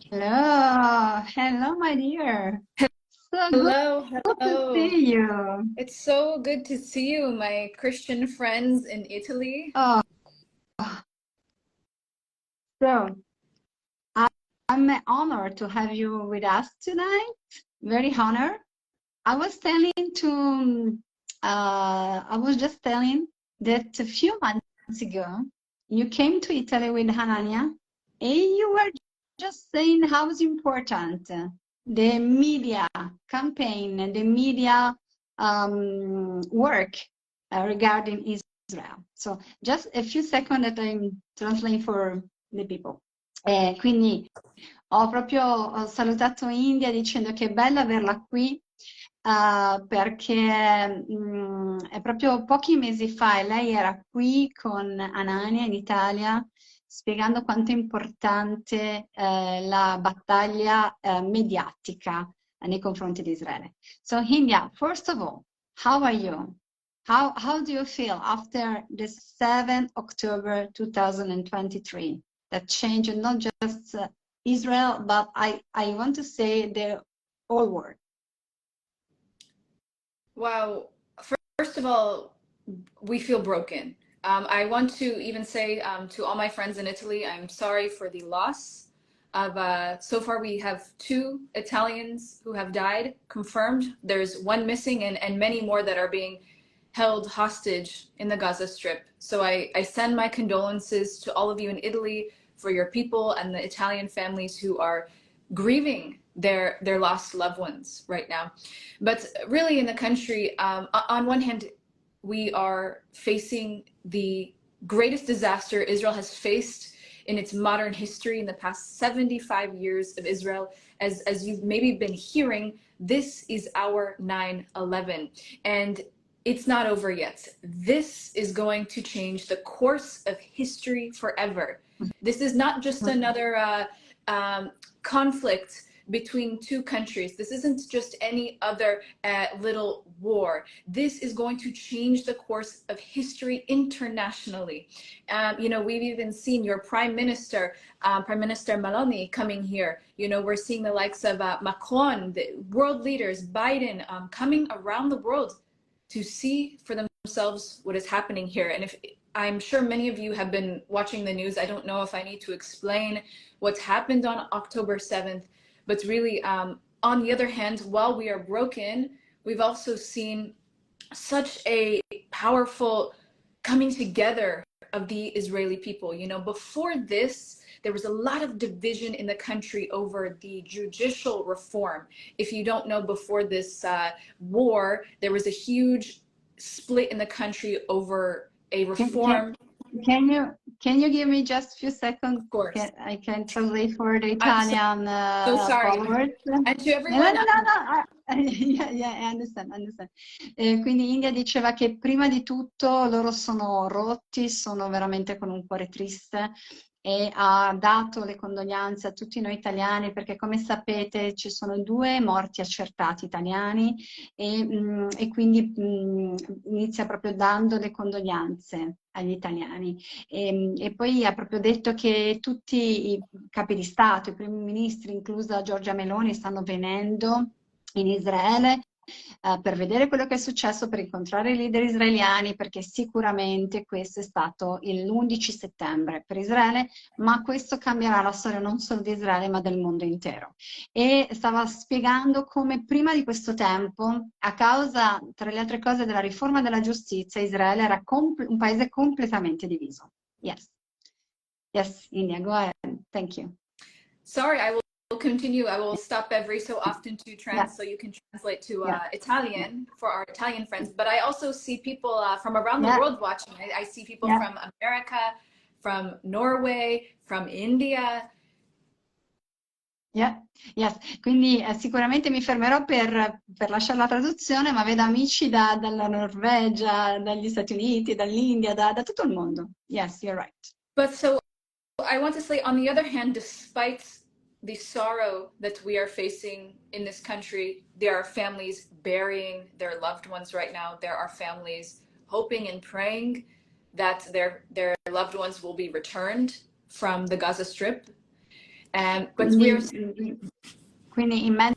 Hello, my dear. So Hello, good to hello. see you. It's so good to see you, my Christian friends in Italy. Oh, so I, I'm honored to have you with us tonight. Very honored. I was telling to, I was just telling that a few months ago you came to Italy with Hanania, and you were just saying how it's important the media campaign and the media work regarding Israel. So just a few seconds that I'm translating for the people. Quindi ho proprio salutato India dicendo che è bello averla qui perché è proprio pochi mesi fa e lei era qui con Anania in Italia spiegando quanto è importante la battaglia mediatica nei confronti di Israele. So India, first of all, how are you? How do you feel after the 7th October 2023 that changed not just Israel, but I want to say the whole world? Wow. First of all, we feel broken. I want to even say to all my friends in Italy, I'm sorry for the loss of, so far we have 2 Italians who have died, confirmed. There's 1 missing and many more that are being held hostage in the Gaza Strip. So I send my condolences to all of you in Italy for your people and the Italian families who are grieving their lost loved ones right now. But really in the country, on one hand, we are facing the greatest disaster Israel has faced in its modern history in the past 75 years of Israel. As you've maybe been hearing, this is our 9/11. And it's not over yet. This is going to change the course of history forever. This is not just another conflict between 2 countries. This isn't just any other little war. This is going to change the course of history internationally. We've even seen your Prime Minister Meloni coming here. We're seeing the likes of Macron, the world leaders, Biden, coming around the world to see for themselves what is happening here. And I'm sure many of you have been watching the news. I don't know if I need to explain what's happened on October 7th, but really, on the other hand, while we are broken, we've also seen such a powerful coming together of the Israeli people. Before this, there was a lot of division in the country over the judicial reform. If you don't know, before this war, there was a huge split in the country over a reform. Can you give me just a few seconds? Of course. I can translate for the Italian so sorry. followers. And to everyone. No. Yeah, I understand. Quindi India diceva che prima di tutto loro sono rotti, sono veramente con un cuore triste e ha dato le condoglianze a tutti noi italiani perché come sapete ci sono 2 morti accertati italiani e quindi inizia proprio dando le condoglianze agli italiani e poi ha proprio detto che tutti i capi di Stato, i primi ministri, inclusa Giorgia Meloni, stanno venendo in Israele per vedere quello che è successo, per incontrare i leader israeliani, perché sicuramente questo è stato l'11 settembre per Israele, ma questo cambierà la storia non solo di Israele, ma del mondo intero. E stava spiegando come prima di questo tempo, a causa, tra le altre cose, della riforma della giustizia, Israele era un paese completamente diviso. Yes, India, go ahead. Thank you. Sorry, I will continue. I will stop every so often to so you can translate to Italian for our Italian friends. But I also see people from around the world watching. I see people from America, from Norway, from India. Yes. Quindi sicuramente mi fermerò per lasciare la traduzione, ma vedo amici dalla Norvegia, dagli Stati Uniti, dall'India, da tutto il mondo. Yes, you're right. But so I want to say, on the other hand, despite the sorrow that we are facing in this country, there are families burying their loved ones right now. There are families hoping and praying that their loved ones will be returned from the Gaza Strip. But we are... Quindi in mezzo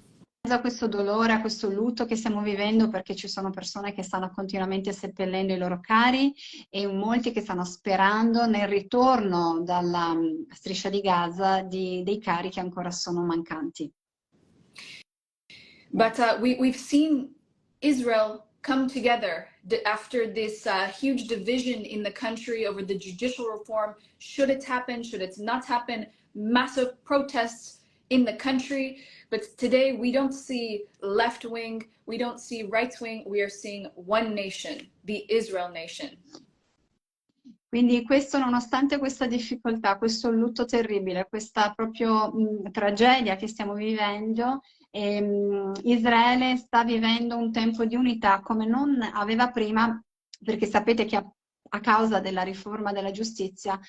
a questo dolore, a questo lutto che stiamo vivendo, perché ci sono persone che stanno continuamente seppellendo i loro cari e molti che stanno sperando nel ritorno dalla striscia di Gaza dei cari che ancora sono mancanti. But we've seen Israel come together after this huge division in the country over the judicial reform. Should it happen? Should it not happen? Massive protests in the country. But today we don't see left wing, we don't see right wing, we are seeing one nation, the Israel nation. Quindi questo, nonostante questa difficoltà, questo lutto terribile, questa proprio tragedia che stiamo vivendo, Israele sta vivendo un tempo di unità come non aveva prima, perché sapete che a causa della riforma della giustizia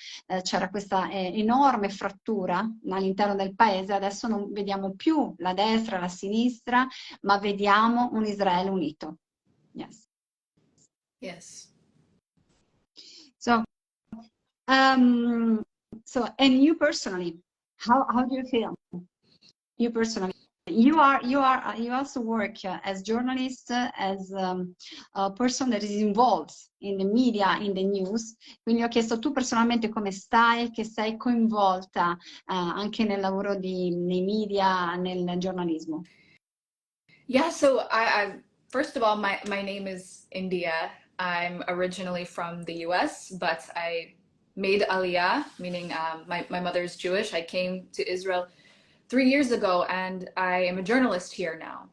c'era questa enorme frattura all'interno del paese. Adesso non vediamo più la destra, la sinistra, ma vediamo un Israele unito. Yes. Yes. So, and you personally, how do you feel? You personally, you also work as journalist, as a person that is involved in the media, in the news. Quindi ho chiesto tu personalmente come stai, che sei coinvolta anche nel lavoro nei media, nel giornalismo. Yeah, so first of all, my name is India. I'm originally from the US, but I made aliyah, meaning my mother's Jewish. I came to Israel 3 years ago, and I am a journalist here now.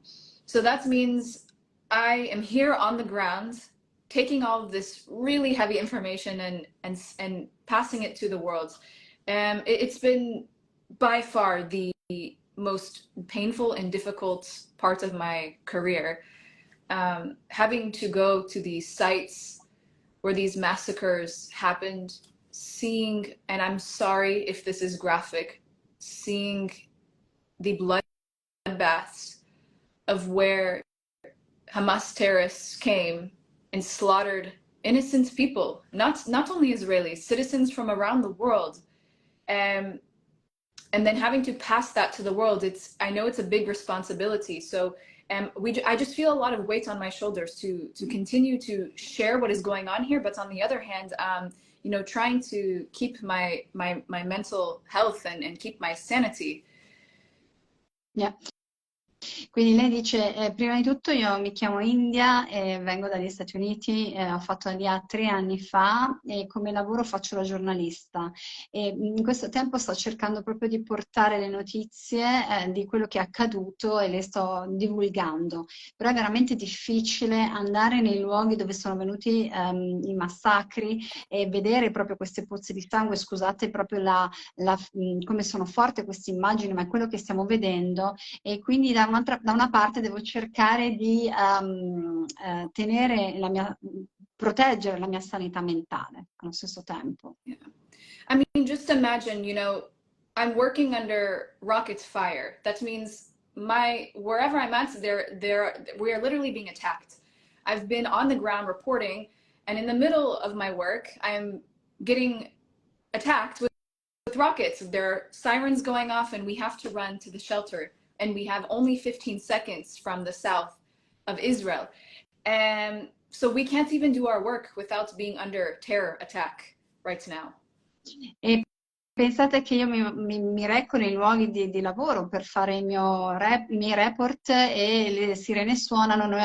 So that means I am here on the ground, taking all of this really heavy information and passing it to the world. It's been by far the most painful and difficult part of my career. Having to go to these sites where these massacres happened, seeing, and I'm sorry if this is graphic, seeing the bloodbaths of where Hamas terrorists came and slaughtered innocent people, not only Israelis, citizens from around the world. And then having to pass that to the world, I know it's a big responsibility. So I just feel a lot of weight on my shoulders to continue to share what is going on here. But on the other hand, you know, trying to keep my mental health and keep my sanity. Yeah. Quindi lei dice, prima di tutto io mi chiamo India e vengo dagli Stati Uniti, ho fatto l'IA 3 anni fa e come lavoro faccio la giornalista. E in questo tempo sto cercando proprio di portare le notizie di quello che è accaduto e le sto divulgando. Però è veramente difficile andare nei luoghi dove sono venuti i massacri e vedere proprio queste pozze di sangue. Scusate proprio come sono forti queste immagini, ma è quello che stiamo vedendo. E quindi da una parte devo cercare di proteggere la mia sanità mentale allo stesso tempo. Yeah. I mean, just imagine, you know, I'm working under rocket fire. That means wherever I'm at, we are literally being attacked. I've been on the ground reporting, and in the middle of my work, I'm getting attacked with rockets. There are sirens going off, and we have to run to the shelter. And we have only 15 seconds from the south of Israel. And so we can't even do our work without being under terror attack right now. E pensate che io mi reco nei luoghi di lavoro per fare i miei report e le sirene suonano. Noi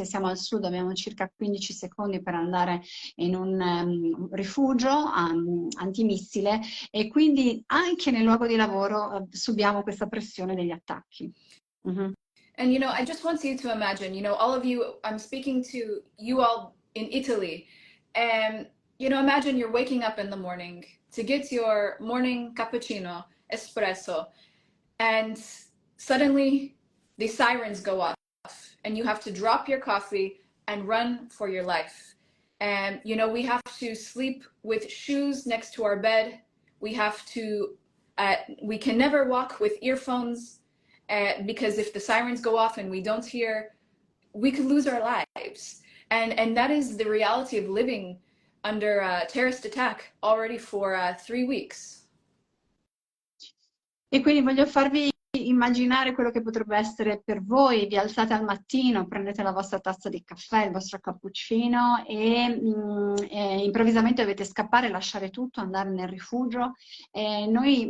siamo al sud, abbiamo circa 15 secondi per andare in un rifugio antimissile e quindi anche nel luogo di lavoro subiamo questa pressione degli attacchi. Mm-hmm. And, you know, I just want you to imagine, you know, all of you, I'm speaking to you all in Italy, and, you know, imagine you're waking up in the morning to get your morning cappuccino, espresso, and suddenly the sirens go off and you have to drop your coffee and run for your life. And, you know, we have to sleep with shoes next to our bed. We have to, we can never walk with earphones because if the sirens go off and we don't hear, we could lose our lives. And that is the reality of living under a terrorist attack already for 3 weeks. E quindi voglio farvi immaginare quello che potrebbe essere per voi. Vi alzate al mattino, prendete la vostra tazza di caffè, il vostro cappuccino e improvvisamente dovete scappare, lasciare tutto, andare nel rifugio. Noi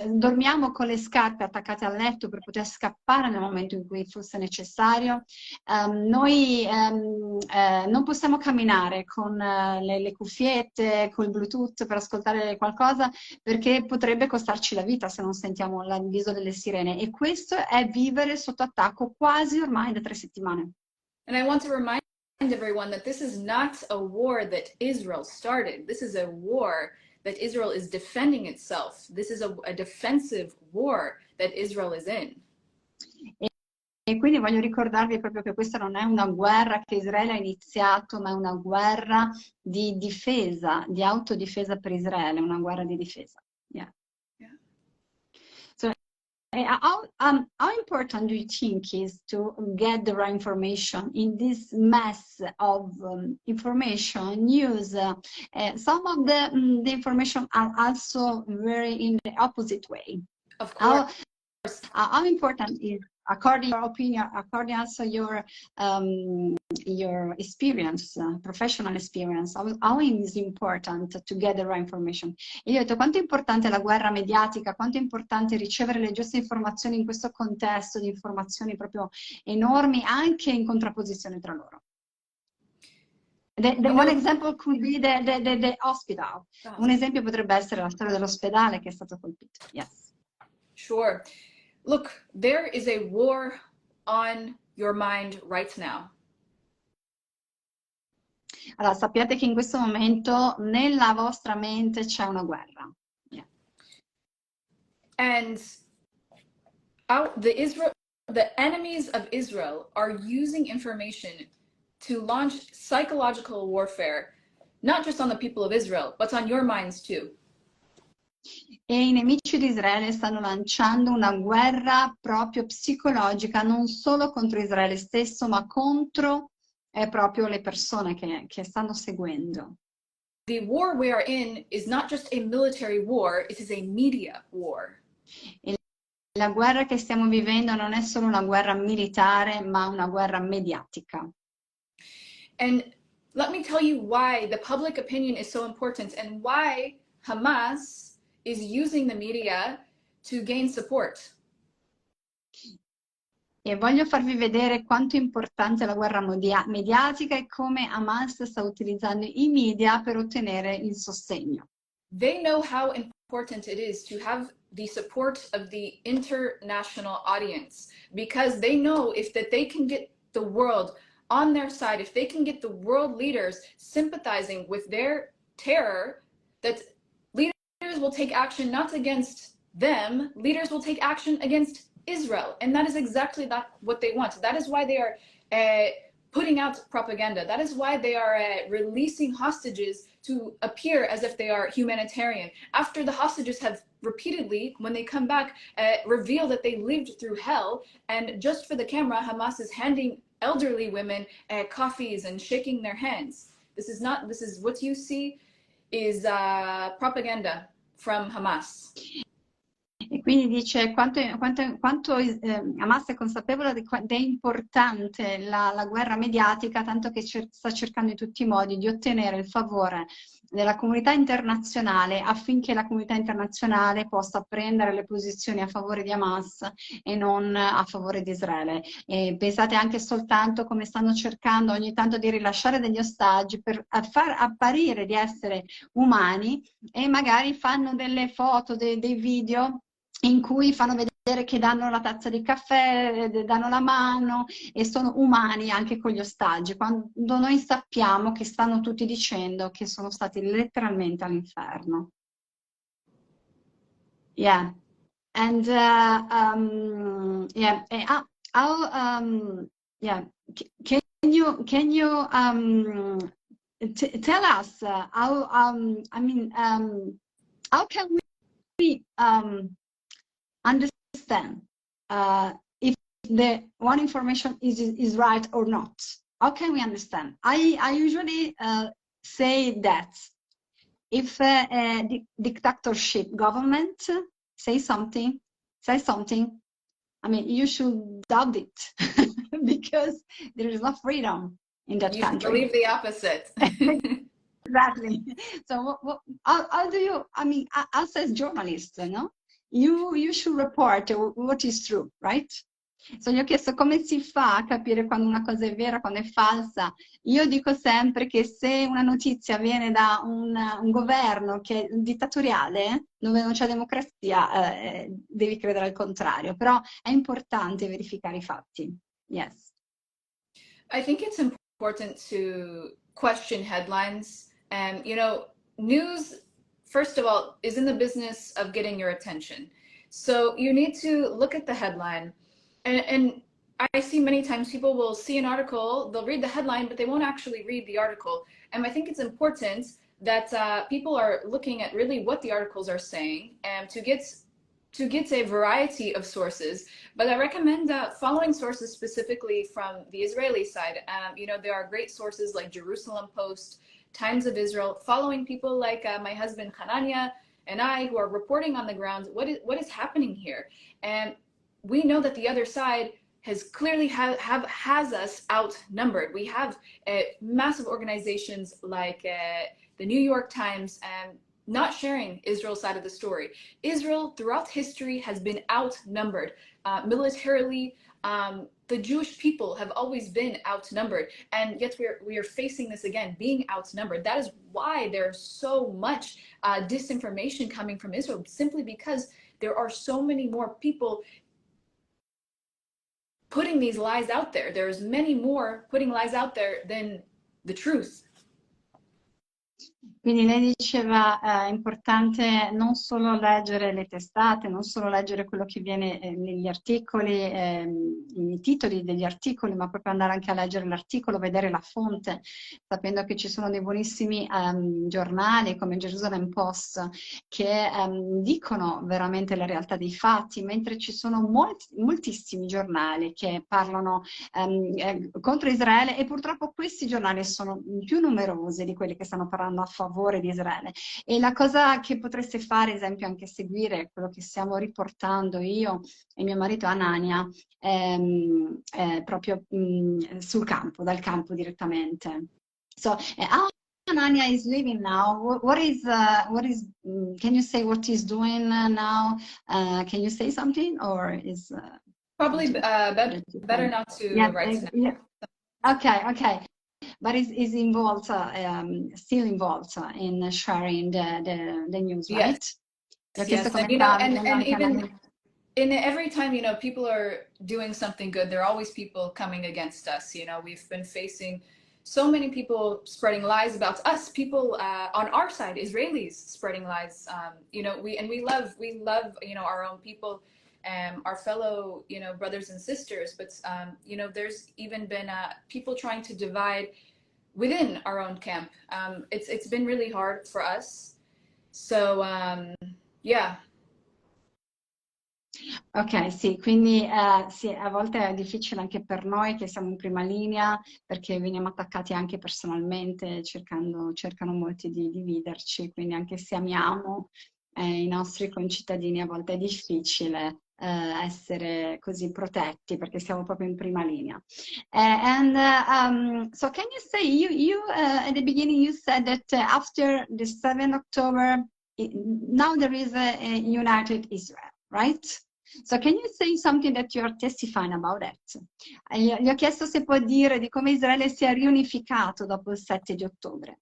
dormiamo con le scarpe attaccate al letto per poter scappare nel momento in cui fosse necessario. Noi non possiamo camminare con le cuffiette, col Bluetooth per ascoltare qualcosa, perché potrebbe costarci la vita se non sentiamo l'avviso delle sirene. E questo è vivere sotto attacco quasi ormai da 3 settimane. And I want to remind everyone that this is not a war that Israel started. This is a war that Israel is defending itself. This is a defensive war that Israel is in. E quindi voglio ricordarvi proprio che questa non è una guerra che Israele ha iniziato, ma è una guerra di difesa, di autodifesa per Israele, una guerra di difesa. Yeah. Yeah. So, how important do you think is to get the right information in this mess of information, news? Some of the information are also very in the opposite way. Of course. How important is, according to your opinion, according also your experience, professional experience, how is important to get the right information? E io ho detto, quanto è importante la guerra mediatica, quanto è importante ricevere le giuste informazioni in questo contesto di informazioni proprio enormi, anche in contrapposizione tra loro. One example could be the hospital. Un esempio potrebbe essere la storia dell'ospedale che è stato colpito. Yes. Sure. Look, there is a war on your mind right now. Allora, sappiate che in questo momento nella vostra mente c'è una guerra. Yeah. And the enemies of Israel are using information to launch psychological warfare, not just on the people of Israel, but on your minds too. E i nemici di Israele stanno lanciando una guerra proprio psicologica, non solo contro Israele stesso, ma contro proprio le persone che stanno seguendo. The war we are in is not just a military war, it is a media war. E la guerra che stiamo vivendo non è solo una guerra militare, ma una guerra mediatica. And let me tell you why the public opinion is so important and why Hamas is using the media to gain support. E voglio farvi vedere quanto è importante la guerra mediatica e come Hamas sta utilizzando i media per ottenere il sostegno. They know how important it is to have the support of the international audience, because they know if that they can get the world on their side, if they can get the world leaders sympathizing with their terror, that leaders will take action not against them, leaders will take action against Israel. And that is exactly what they want. That is why they are putting out propaganda. That is why they are releasing hostages to appear as if they are humanitarian. After the hostages have repeatedly, when they come back, reveal that they lived through hell, and just for the camera, Hamas is handing elderly women coffees and shaking their hands. This is what you see is propaganda from Hamas. E quindi dice quanto Hamas è consapevole di quanto è importante la guerra mediatica, tanto che sta cercando in tutti i modi di ottenere il favore della comunità internazionale affinché la comunità internazionale possa prendere le posizioni a favore di Hamas e non a favore di Israele. E pensate anche soltanto come stanno cercando ogni tanto di rilasciare degli ostaggi per far apparire di essere umani, e magari fanno delle foto, dei video in cui fanno vedere che danno la tazza di caffè, danno la mano e sono umani anche con gli ostaggi, quando noi sappiamo che stanno tutti dicendo che sono stati letteralmente all'inferno. Yeah. And yeah, yeah. Can you tell us how how can we understand if the one information is right or not? How can we understand? I usually say that if a dictatorship government say something, say something, I mean, you should doubt it because there is no freedom in that You should country. believe the opposite. Exactly. So how do you, I mean, us as journalists, no? You should report what is true, right? So gli ho chiesto come si fa a capire quando una cosa è vera, quando è falsa. Io dico sempre che se una notizia viene da un governo che è dittatoriale, dove non c'è democrazia, devi credere al contrario. Però è importante verificare i fatti. Yes. I think it's important to question headlines. And, you know, news, first of all, is in the business of getting your attention. So you need to look at the headline. And I see many times people will see an article, they'll read the headline, but they won't actually read the article. And I think it's important that people are looking at really what the articles are saying and to get a variety of sources. But I recommend following sources specifically from the Israeli side. You know, there are great sources like Jerusalem Post, Times of Israel, following people like my husband Hanania and I, who are reporting on the ground what is happening here. And we know that the other side has clearly has us outnumbered. We have massive organizations like the New York Times not sharing Israel's side of the story. Israel throughout history has been outnumbered militarily. The Jewish people have always been outnumbered, and yet we are facing this again, being outnumbered. That is why there's so much disinformation coming from Israel, simply because there are so many more people putting these lies out there. There's many more putting lies out there than the truth. Quindi lei diceva è importante non solo leggere le testate, non solo leggere quello che viene negli articoli, i titoli degli articoli, ma proprio andare anche a leggere l'articolo, vedere la fonte, sapendo che ci sono dei buonissimi giornali come Jerusalem Post che dicono veramente la realtà dei fatti, mentre ci sono moltissimi giornali che parlano contro Israele, e purtroppo questi giornali sono più numerosi di quelli che stanno parlando a favore di Israele. E la cosa che potreste fare, esempio, anche seguire quello che stiamo riportando io e mio marito Anania, proprio sul campo, dal campo direttamente. So, how Anania is living now? What is can you say what he's doing now? Can you say something, or is probably better not to write now. Yeah. Okay. But is involved, still involved in sharing the news, right? Yes. And, you know, and even in every time, you know, people are doing something good, there are always people coming against us. You know, we've been facing so many people spreading lies about us, people on our side, Israelis spreading lies. You know, we love, you know, our own people, our fellow, you know, brothers and sisters. But, you know, there's even been people trying to divide within our own camp. It's been really hard for us. So, yeah. Ok, sì, quindi sì, a volte è difficile anche per noi che siamo in prima linea, perché veniamo attaccati anche personalmente, cercano molti di dividerci, quindi anche se amiamo i nostri concittadini, a volte è difficile essere così protetti, perché siamo proprio in prima linea. So can you say, you at the beginning you said that after the 7th October, now there is a united Israel, right? So can you say something that you are testifying about that? Gli ho chiesto se può dire di come Israele si è riunificato dopo il 7 di ottobre.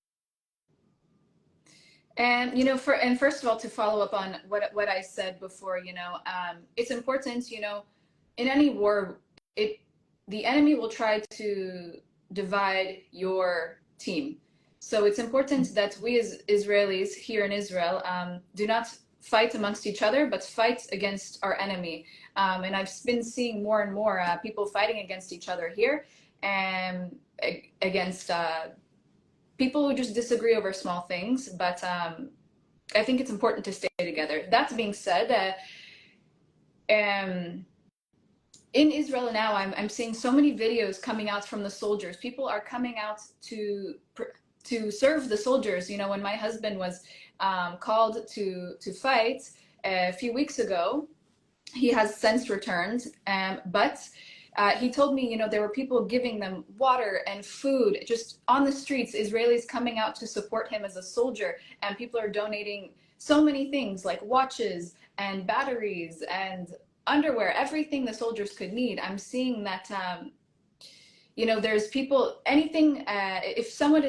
And, you know, first of all, to follow up on what I said before, you know, it's important, you know, in any war, the enemy will try to divide your team. So it's important that we as Israelis here in Israel do not fight amongst each other, but fight against our enemy. And I've been seeing more and more people fighting against each other here, and against people who just disagree over small things. But I think it's important to stay together. That being said, in Israel now, I'm seeing so many videos coming out from the soldiers. People are coming out to serve the soldiers. You know, when my husband was called to fight a few weeks ago, he has since returned, but he told me, there were people giving them water and food just on the streets, Israelis coming out to support him as a soldier, and people are donating so many things like watches and batteries and underwear, everything the soldiers could need. I'm seeing that, there's people, anything, if someone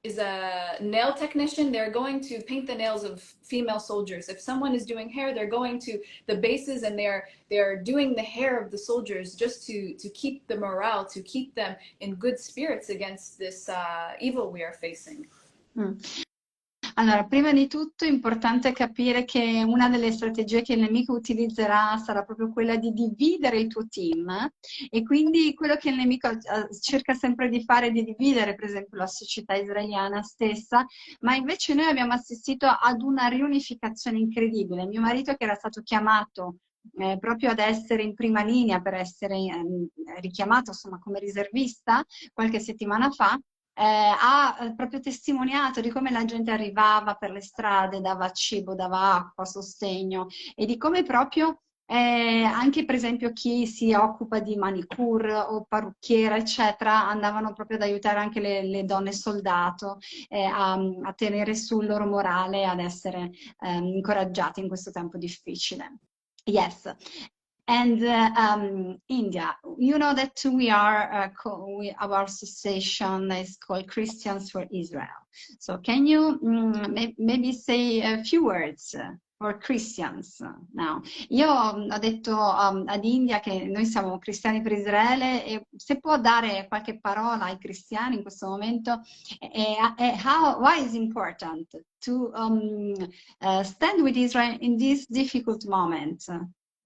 is a nail technician, they're going to paint the nails of female soldiers. If someone is doing hair, they're going to the bases and they're doing the hair of the soldiers just to keep the morale, to keep them in good spirits against this evil we are facing. Allora, prima di tutto è importante capire che una delle strategie che il nemico utilizzerà sarà proprio quella di dividere il tuo team, e quindi quello che il nemico cerca sempre di fare è di dividere, per esempio, la società israeliana stessa, ma invece noi abbiamo assistito ad una riunificazione incredibile. Mio marito, che era stato chiamato proprio ad essere in prima linea, per essere richiamato insomma come riservista qualche settimana fa, ha proprio testimoniato di come la gente arrivava per le strade, dava cibo, dava acqua, sostegno, e di come proprio anche per esempio chi si occupa di manicure o parrucchiera eccetera andavano proprio ad aiutare anche le donne soldato a tenere sul loro morale, ad essere incoraggiate in questo tempo difficile. Yes. And India, you know that we are, our association is called Christians for Israel. So can you maybe say a few words for Christians now? Io ho detto ad India che noi siamo cristiani per Israele, e se può dare qualche parola ai cristiani in questo momento, why is important to stand with Israel in this difficult moment?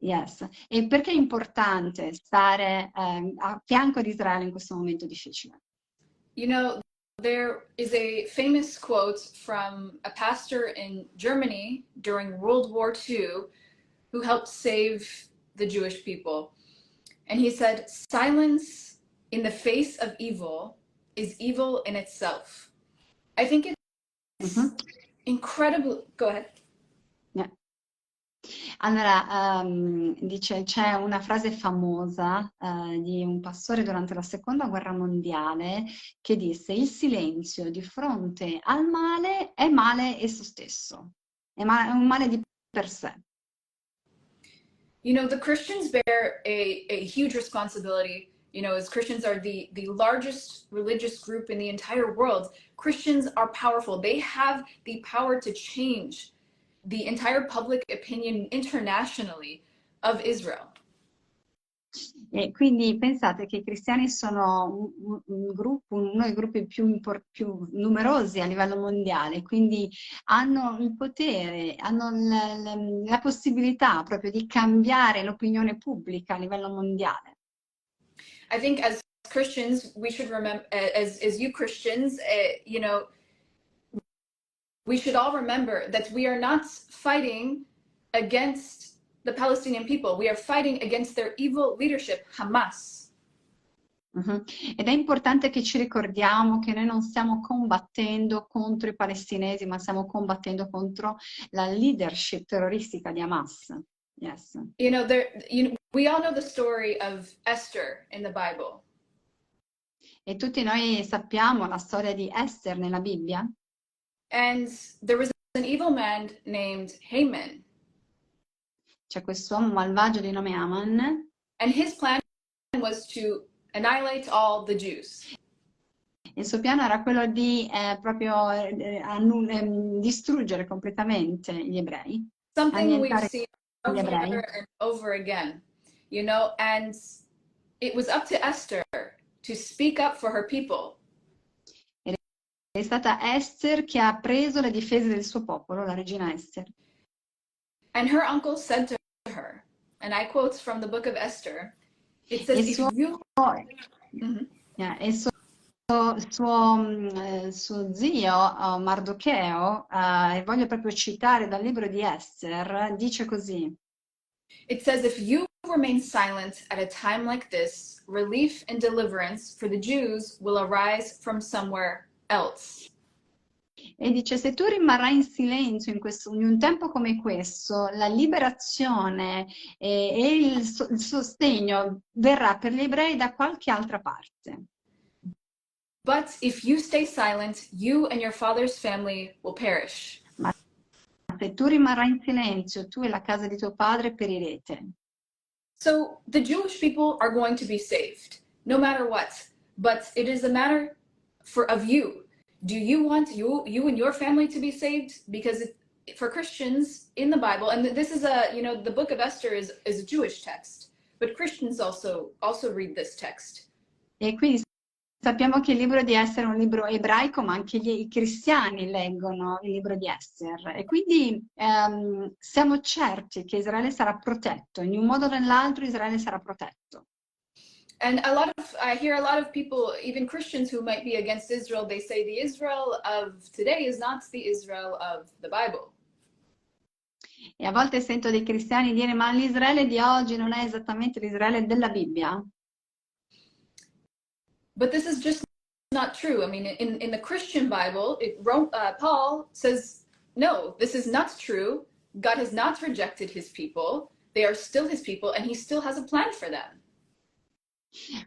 Yes. E perché è importante stare a fianco di Israele in questo momento difficile? There is a famous quote from a pastor in Germany during World War II who helped save the Jewish people. And he said, "Silence in the face of evil is evil in itself." I think it's incredible. Go ahead. Yeah. Allora, dice, c'è una frase famosa di un pastore durante la seconda guerra mondiale che disse: il silenzio di fronte al male è male esso stesso, è un male di per sé. The Christians bear a huge responsibility. As Christians are the largest religious group in the entire world, Christians are powerful. They have the power to change the entire public opinion internationally of Israel. E quindi pensate che i cristiani sono uno dei gruppi più numerosi a livello mondiale, quindi hanno il potere, hanno la possibilità proprio di cambiare l'opinione pubblica a livello mondiale. I think as Christians, we should remember, as you Christians, we should all remember that we are not fighting against the Palestinian people. We are fighting against their evil leadership, Hamas. Ed è importante che ci ricordiamo che noi non stiamo combattendo contro i palestinesi, ma stiamo combattendo contro la leadership terroristica di Hamas. Yes. We all know the story of Esther in the Bible. E tutti noi sappiamo la storia di Esther nella Bibbia. And there was an evil man named Haman. C'è quest'uomo malvagio di nome Haman. And his plan was to annihilate all the Jews. Il suo piano era quello di proprio distruggere completamente gli ebrei. Something we've seen over and over again, and it was up to Esther to speak up for her people. È stata Esther che ha preso le difese del suo popolo, la regina Esther. And her uncle said to her, and I quote from the book of Esther, it says, suo zio Mardocheo, voglio proprio citare dal libro di Esther, dice così. It says, if you remain silent at a time like this, relief and deliverance for the Jews will arise from somewhere else. E dice, se tu rimarrai in silenzio in un tempo come questo, la liberazione e il sostegno verrà per gli ebrei da qualche altra parte. But if you stay silent, you and your father's family will perish. Ma se tu rimarrai in silenzio, tu e la casa di tuo padre perirete. So the Jewish people are going to be saved, no matter what. But it is a matter of you. Do you want you and your family to be saved? Because for Christians in the Bible, and this is the book of Esther is a Jewish text, but Christians also read this text. E quindi sappiamo che il libro di Essere è un libro ebraico, ma anche i cristiani leggono il libro di Essere. E quindi siamo certi che Israele sarà protetto, in un modo o nell'altro Israele sarà protetto. And I hear a lot of people, even Christians who might be against Israel, they say the Israel of today is not the Israel of the Bible. E a volte sento dei cristiani dire, ma l'Israele di oggi non è esattamente l'Israele della Bibbia. But this is just not true. I mean, in the Christian Bible, Paul says, no, this is not true. God has not rejected his people. They are still his people, and he still has a plan for them.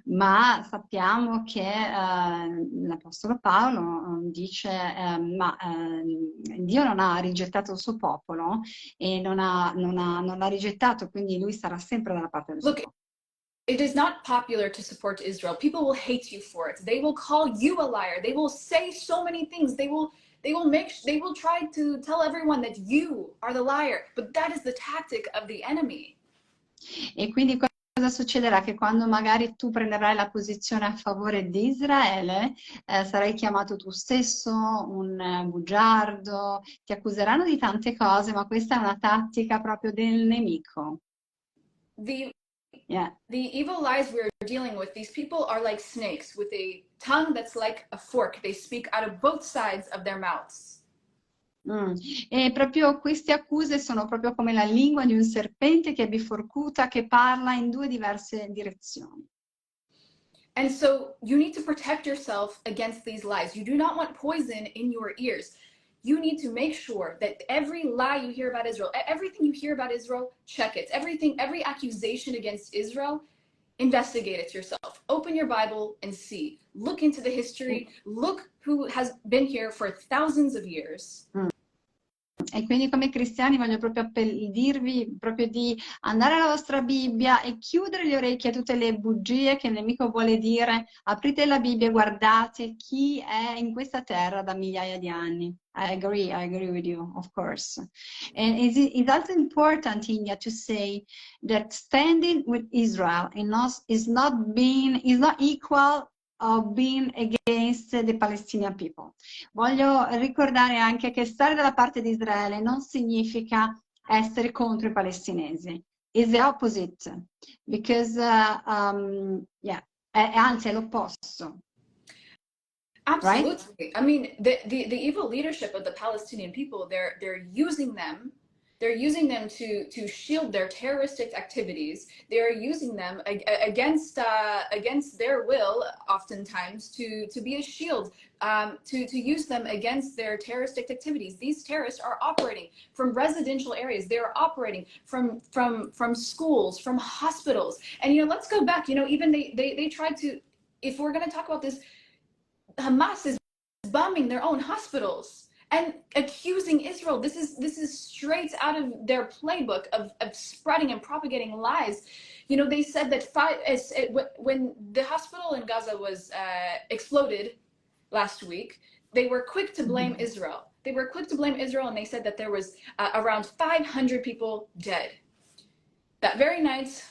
Ma sappiamo che l'Apostolo Paolo dice, Dio non ha rigettato il suo popolo e non l'ha rigettato, quindi lui sarà sempre dalla parte del suo popolo. It is not popular to support Israel. People will hate you for it. They will call you a liar. They will say so many things. They will try to tell everyone that you are the liar. But that is the tactic of the enemy. E quindi cosa succederà? Che quando magari tu prenderai la posizione a favore di Israele, sarai chiamato tu stesso un bugiardo, ti accuseranno di tante cose, ma questa è una tattica proprio del nemico. The evil lies we're dealing with, these people are like snakes with a tongue that's like a fork. They speak out of both sides of their mouths. E proprio queste accuse sono proprio come la lingua di un serpente che è biforcuta, che parla in due diverse direzioni. And so you need to protect yourself against these lies. You do not want poison in your ears. You need to make sure that every lie you hear about Israel, everything you hear about Israel, check it. Every accusation against Israel, investigate it yourself. Open your Bible and see. Look into the history. Look who has been here for thousands of years. E quindi come cristiani voglio proprio dirvi proprio di andare alla vostra Bibbia e chiudere le orecchie a tutte le bugie che il nemico vuole dire. Aprite la Bibbia e guardate chi è in questa terra da migliaia di anni. I agree with you, of course. And it's also important, India, to say that standing with Israel is not equal of being against the Palestinian people. Voglio ricordare anche che stare dalla parte di Israele non significa essere contro i palestinesi. It's the opposite, because anzi è l'opposto. Absolutely. Right? I mean, the evil leadership of the Palestinian people, they're using them. They're using them to shield their terroristic activities. They're using them against their will, oftentimes, to be a shield, to use them against their terroristic activities. These terrorists are operating from residential areas. They're operating from schools, from hospitals. And let's go back. Even they tried to. If we're going to talk about this, Hamas is bombing their own hospitals and accusing Israel. This is straight out of their playbook of spreading and propagating lies. They said that when the hospital in Gaza was exploded last week, they were quick to blame Israel. They were quick to blame Israel, and they said that there was around 500 people dead. That very night,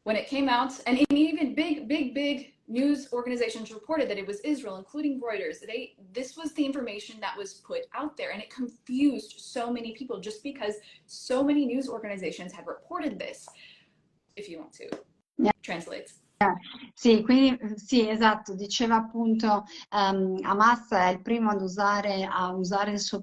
when it came out, and even big news organizations reported that it was Israel, including Reuters. This was the information that was put out there, and it confused so many people just because so many news organizations had reported this. If you want to translate. Sì, quindi sì, esatto, diceva appunto Hamas è il primo a usare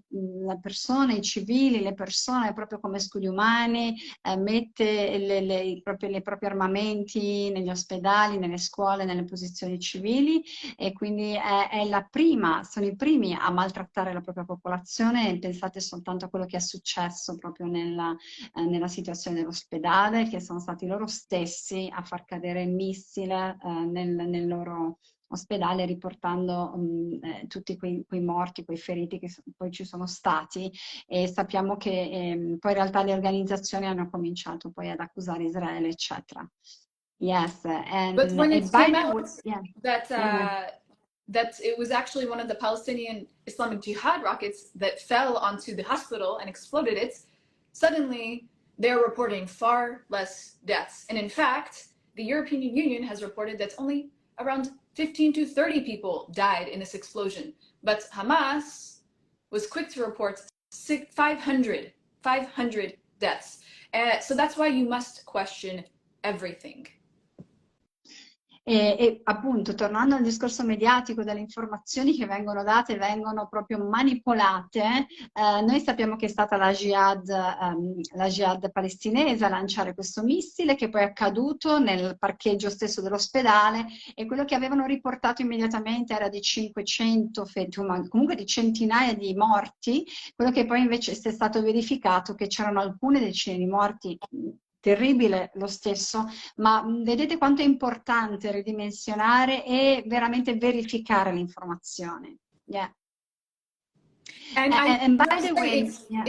le persone, i civili, le persone proprio come scudi umani, mette i propri armamenti negli ospedali, nelle scuole, nelle posizioni civili e quindi è la prima, sono i primi a maltrattare la propria popolazione e pensate soltanto a quello che è successo proprio nella situazione dell'ospedale, che sono stati loro stessi a far cadere il missile nel loro ospedale, riportando tutti quei morti, quei feriti che poi ci sono stati e sappiamo che poi in realtà le organizzazioni hanno cominciato poi ad accusare Israele, eccetera. Yes, But when it and by came the way, out yeah, that yeah. that it was actually one of the Palestinian Islamic Jihad rockets that fell onto the hospital and exploded it, suddenly they're reporting far less deaths. And in fact, the European Union has reported that only around 15 to 30 people died in this explosion. But Hamas was quick to report 500 deaths. So that's why you must question everything. E appunto, tornando al discorso mediatico delle informazioni che vengono date, vengono proprio manipolate, noi sappiamo che è stata la jihad palestinese a lanciare questo missile che poi è caduto nel parcheggio stesso dell'ospedale e quello che avevano riportato immediatamente era di 500 comunque di centinaia di morti, quello che poi invece è stato verificato che c'erano alcune decine di morti, terribile lo stesso, ma vedete quanto è importante ridimensionare e veramente verificare l'informazione. Yeah. And I And by must the say, way, yeah.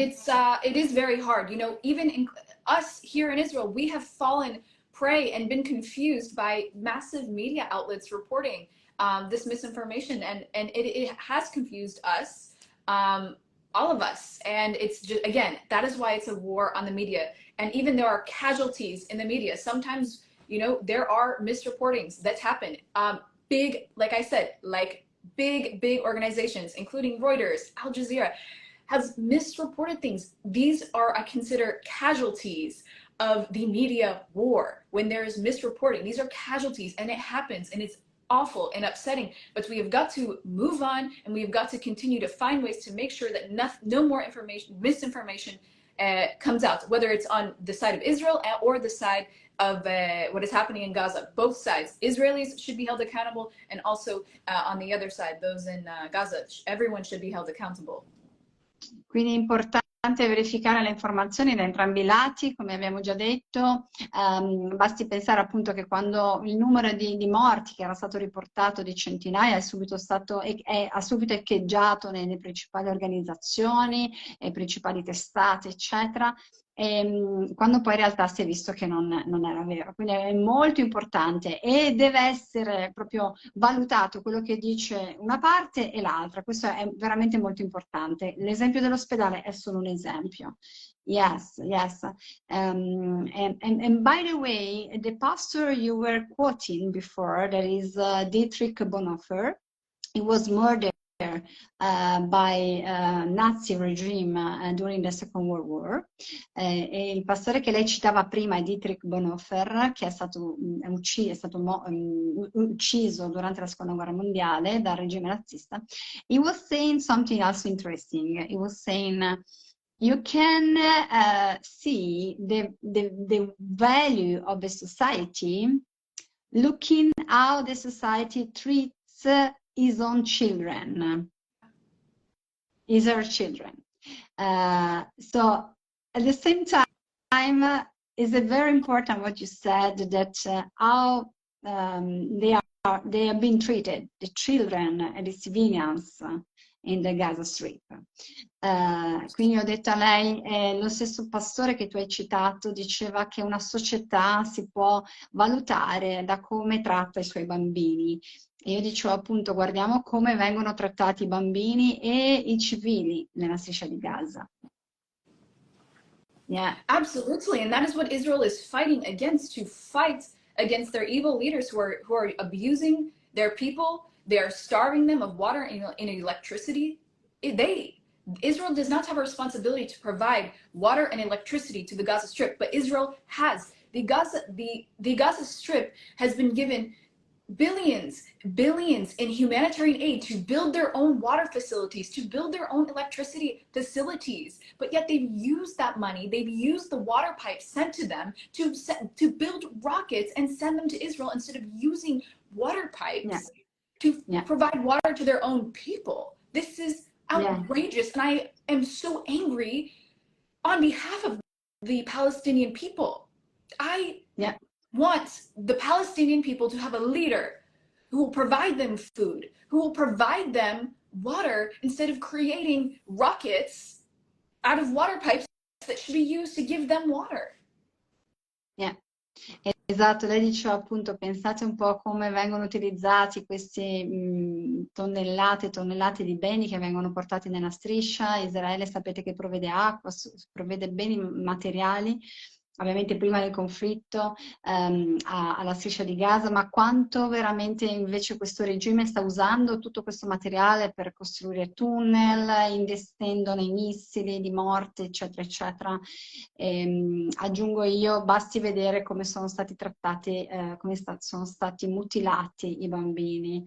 it is very hard. You know, even in us here in Israel, we have fallen prey and been confused by massive media outlets reporting this misinformation, and it has confused us, all of us. And it's just, again, that is why it's a war on the media. And even there are casualties in the media. Sometimes, you know, there are misreportings that happen. Big, like I said, like big organizations, including Reuters, Al Jazeera, has misreported things. These are, I consider, casualties of the media war. When there is misreporting, these are casualties, and it happens, and it's awful and upsetting. But we have got to move on, and we have got to continue to find ways to make sure that no more misinformation comes out, whether it's on the side of Israel or the side of what is happening in Gaza. Both sides. Israelis should be held accountable, and also on the other side, those in Gaza, everyone should be held accountable. Quindi è importante verificare le informazioni da entrambi i lati, come abbiamo già detto. Basti pensare appunto che quando il numero di morti che era stato riportato di centinaia ha subito echeggiato nelle principali organizzazioni, nei principali testate, eccetera, quando poi in realtà si è visto che non era vero. Quindi è molto importante e deve essere proprio valutato quello che dice una parte e l'altra. Questo è veramente molto importante. L'esempio dell'ospedale è solo un esempio. Yes, yes. And by the way, the pastor you were quoting before, that is Dietrich Bonhoeffer, he was murdered by Nazi regime during the Second World War. E il pastore che lei citava prima è Dietrich Bonhoeffer, che è stato ucciso durante la Seconda Guerra Mondiale dal regime nazista. He was saying something also interesting. He was saying you can see the value of a society looking how the society treats his own children, his or her children. So at the same time, is it very important what you said, that how they have been treated, the children and the civilians in the Gaza Strip. Quindi ho detto a lei, lo stesso pastore che tu hai citato diceva che una società si può valutare da come tratta i suoi bambini. E io dicevo appunto, guardiamo come vengono trattati i bambini e i civili nella striscia di Gaza. Yeah. Absolutely, and that is what Israel is fighting against, to fight against their evil leaders who are abusing their people. They are starving them of water and electricity. Israel does not have a responsibility to provide water and electricity to the Gaza Strip, but Israel has The Gaza Strip has been given billions in humanitarian aid to build their own water facilities, to build their own electricity facilities, but yet they've used that money, they've used the water pipes sent to them to build rockets and send them to Israel instead of using water pipes to provide water to their own people. This is outrageous, and I am so angry on behalf of the Palestinian people. I want the Palestinian people to have a leader who will provide them food, who will provide them water, instead of creating rockets out of water pipes that should be used to give them water. Esatto, lei diceva appunto, pensate un po' come vengono utilizzati questi tonnellate e tonnellate di beni che vengono portati nella striscia. Israele sapete che provvede acqua, provvede beni materiali, ovviamente prima del conflitto, alla striscia di Gaza, ma quanto veramente invece questo regime sta usando tutto questo materiale per costruire tunnel, investendo nei missili di morte, eccetera, eccetera. Aggiungo io, basti vedere come sono stati trattati, sono stati mutilati i bambini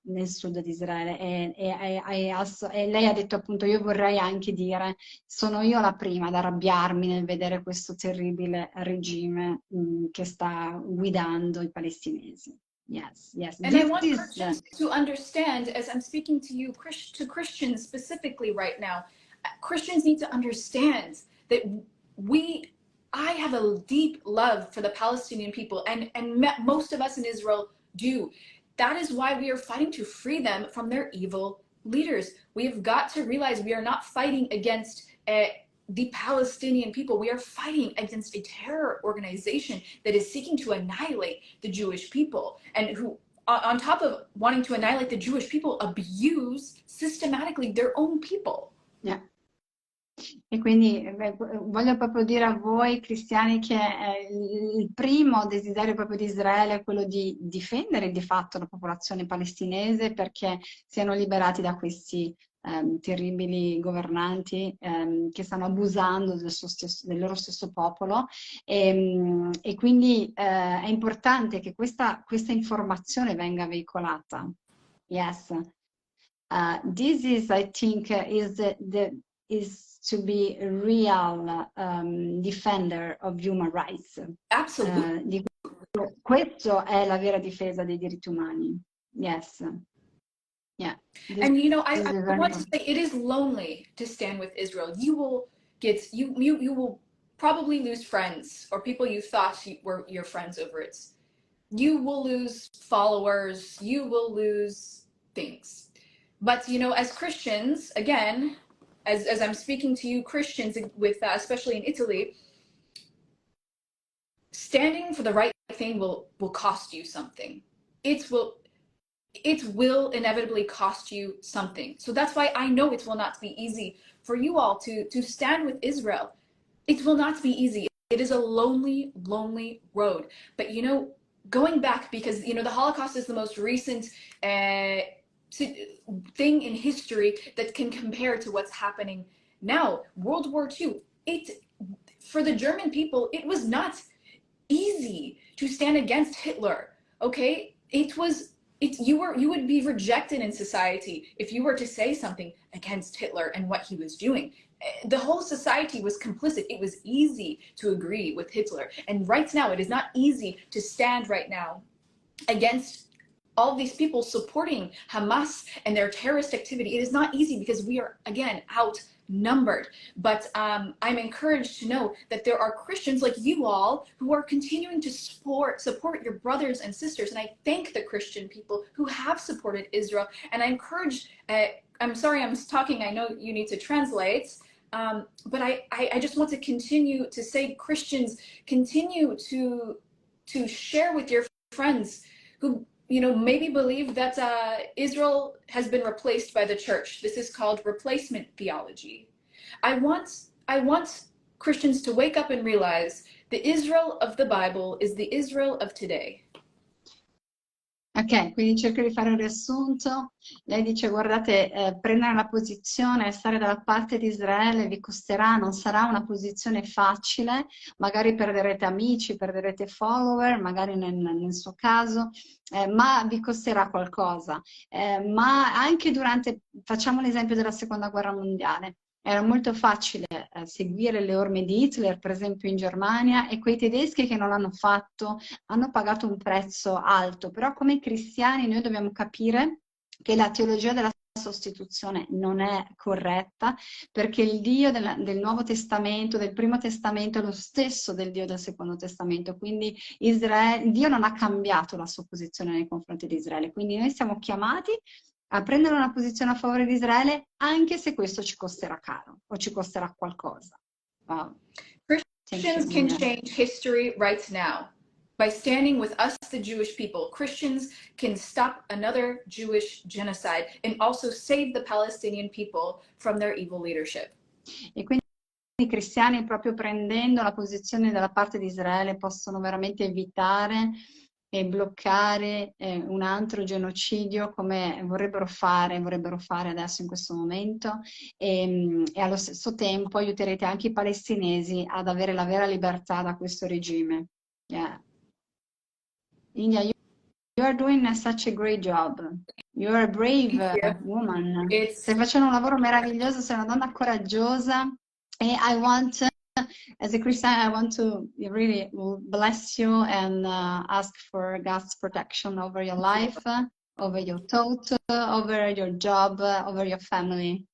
nel sud di Israele, e lei ha detto appunto, io vorrei anche dire, sono io la prima ad arrabbiarmi nel vedere questo terribile regime che sta guidando i palestinesi. Yes. And I want Christians to understand, as I'm speaking to you, to Christians specifically right now, Christians need to understand that I have a deep love for the Palestinian people, and most of us in Israel do. That is why we are fighting to free them from their evil leaders. We have got to realize we are not fighting against the Palestinian people. We are fighting against a terror organization that is seeking to annihilate the Jewish people, and who, on top of wanting to annihilate the Jewish people, abuse systematically their own people. E quindi voglio proprio dire a voi cristiani che il primo desiderio proprio di Israele è quello di difendere di fatto la popolazione palestinese, perché siano liberati da questi terribili governanti che stanno abusando del loro stesso popolo, e quindi è importante che questa informazione venga veicolata. Yes. This is, I think, is to be a real defender of human rights. Absolutely. Questo è la vera difesa dei diritti umani. Yes. And you know, I want to say, it is lonely to stand with Israel. You will probably lose friends, or people you thought were your friends over it. You will lose followers. You will lose things. But you know, as Christians, again, as I'm speaking to you Christians, with especially in Italy, standing for the right thing will cost you something. It will inevitably cost you something. So that's why I know it will not be easy for you all to stand with Israel. It will not be easy. It is a lonely, lonely road. But you know, going back, because you know, the Holocaust is the most recent thing in history that can compare to what's happening now. World War II, for the German people, it was not easy to stand against Hitler. Okay, you would be rejected in society if you were to say something against Hitler and what he was doing. The whole society was complicit. It was easy to agree with Hitler, and right now it is not easy to stand right now against all these people supporting Hamas and their terrorist activity. It is not easy because we are, again, outnumbered. But I'm encouraged to know that there are Christians like you all who are continuing to support your brothers and sisters. And I thank the Christian people who have supported Israel. And I encourage, I'm sorry I'm talking, I know you need to translate. But I just want to continue to say, Christians, continue to share with your friends who, you know, maybe believe that Israel has been replaced by the church. This is called replacement theology. I want Christians to wake up and realize the Israel of the Bible is the Israel of today. Ok, quindi cerco di fare un riassunto. Lei dice, guardate, prendere la posizione, stare dalla parte di Israele vi costerà, non sarà una posizione facile, magari perderete amici, perderete follower, magari nel suo caso, ma vi costerà qualcosa. Ma anche durante, facciamo l'esempio della Seconda Guerra Mondiale. Era molto facile seguire le orme di Hitler, per esempio in Germania, e quei tedeschi che non l'hanno fatto hanno pagato un prezzo alto, però come cristiani noi dobbiamo capire che la teologia della sostituzione non è corretta, perché il Dio del Nuovo Testamento, del Primo Testamento, è lo stesso del Dio del Secondo Testamento, quindi Dio non ha cambiato la sua posizione nei confronti di Israele, quindi noi siamo chiamati a prendere una posizione a favore di Israele, anche se questo ci costerà caro o ci costerà qualcosa. Wow. Thank you, Christians can change history right now. By standing with us, the Jewish people, Christians can stop another Jewish genocide and also save the Palestinian people from their evil leadership. E quindi i cristiani, proprio prendendo la posizione dalla parte di Israele, possono veramente evitare e bloccare un altro genocidio come vorrebbero fare adesso in questo momento, e allo stesso tempo aiuterete anche i palestinesi ad avere la vera libertà da questo regime. Yeah. India, you are doing such a great job. You are a brave woman. Stai facendo un lavoro meraviglioso, sei una donna coraggiosa, e I want, as a Christian, I want to really bless you and ask for God's protection over your life, over your thought, over your job, over your family.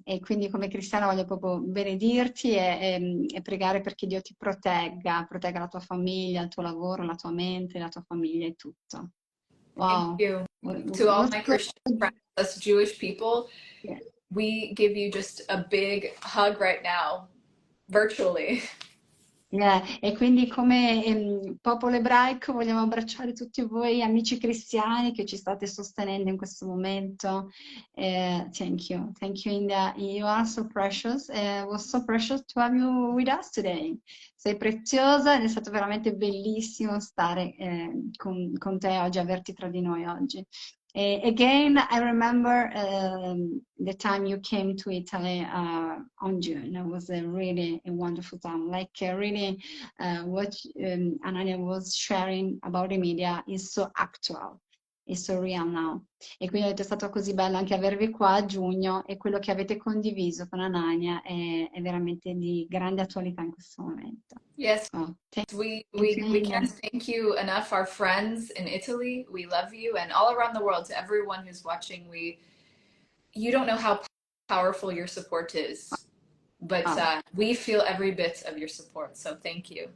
E quindi come cristiana voglio proprio benedirti e pregare perché Dio ti protegga la tua famiglia, il tuo lavoro, la tua mente, la tua famiglia e tutto. Wow. Thank you. To all my Christian friends, us Jewish people, Yeah. we give you just a big hug right now, virtually. E quindi come popolo ebraico vogliamo abbracciare tutti voi amici cristiani che ci state sostenendo in questo momento. Thank you India, you are so precious. It was so precious to have you with us today. Sei preziosa ed è stato veramente bellissimo stare con te oggi, averti tra di noi oggi. Again, I remember the time you came to Italy on June. It was a really wonderful time. Like really, what Anania was sharing about the media is so actual, is so real now. E quindi è stato così bello anche avervi qua a giugno, e quello che avete condiviso con Anania è veramente di grande attualità in questo momento. Yes, oh, we can't thank you enough. Our friends in Italy, we love you, and all around the world, to everyone who's watching, you don't know how powerful your support is, but we feel every bit of your support, so thank you.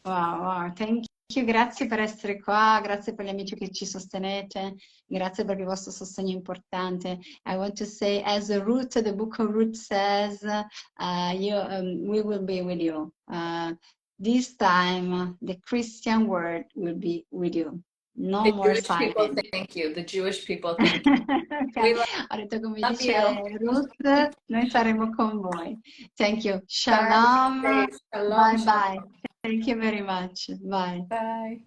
Wow, thank you, grazie per essere qua, grazie per gli amici che ci sostenete, grazie per il vostro sostegno importante. I want to say, as a Ruth, the book of Ruth says, we will be with you. This time, the Christian word will be with you. No the more Jewish silence. People, thank you. The Jewish people, thank you. Okay. Ho detto come dice Ruth, noi saremo con voi. Thank you. Shalom. Shalom. Bye bye. Thank you very much. Bye. Bye.